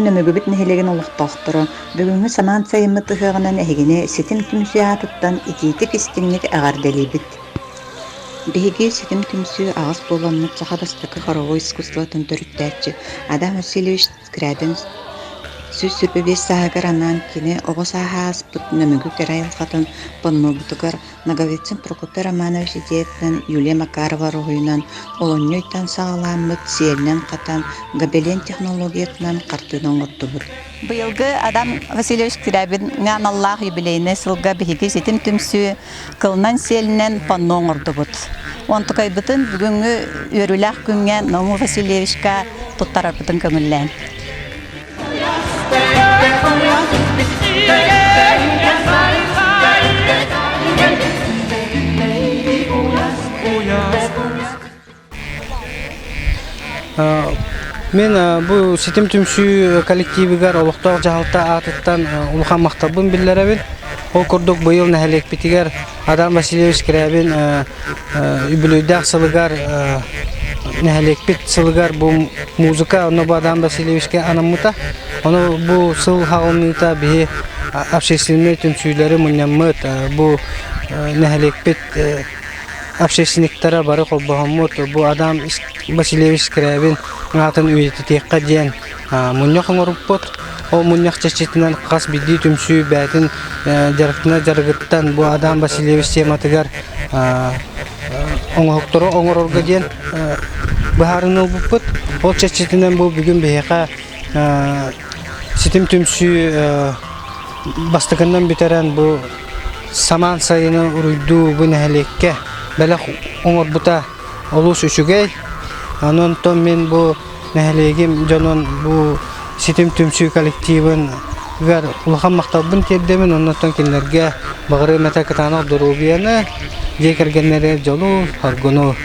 nömügübüt nehilegen oluqtaqtırı. Bugünkü saman sayımı tıhığınan ehigine Sitим tümsüyatıttan itiyti kistinlik ağardelibit. Беги Ситим түмсү агыс болоннуп сахадастыкы хоровой искусствотун төрүттәчү. Адам Васильевич Скрябин сүз сүрбебес саагар анан кини ого сахаас бут нөмүгү керайл хатын понну бутугар Наговицын Прокопий Романович идеяттан Юлия Макарова ругуйнан олоннуйтан сагаламмыт сиэлнен катан гобелен технологиятынан картынан оттубут. Быйылгы Адам Васильевич Скрябин ңан Аллах юбилейне сылга беги Ситим түмсү кылнан сиэлнен понну оңордубут. Онтукайбытын бүгүнгү өрүлах күнгө Ному Васильевичка туттарабытын көңүллән. Мен bu Ситим түмсү коллективигер олуктоо жаалта атыттан улухан мактабын биллеребин. Ол курдук быйыл нәһәлек битигер Адам Васильевич Скрябин үбүлөйдәк сылыгар нәһәлек бит сылыгар бу музыка оны бу Адам Васильевичке анамыта. Оны бу сыл хагымыта бе общественный түмсүләре муннамыт бу нәһәлек бит общественниктара бары колбахмут бу Адам Васильевич Скрябин атын үйетекка ден муннах оңоруппот. Ол муннах чечетинен кас бидди түмсү бәтин жарыктына жаргыттан бу Адам Васильевич тематыгар оңокторо оңорорга ден баарын болуппут. Ол чечетинен бу бүгүн бейка Ситим түмсү бастыгындан битерен бу саман сайыны уруйду бу нәһәлекке бәле оңорбута олус үчүгей. Анон тон мен бу нәһәлегим жонон бу Ситим түмсү коллективин гар улахан мактабын тердемен оннотон кинлерге багыры мета катана дурубияны жекергеннере жолу харгону.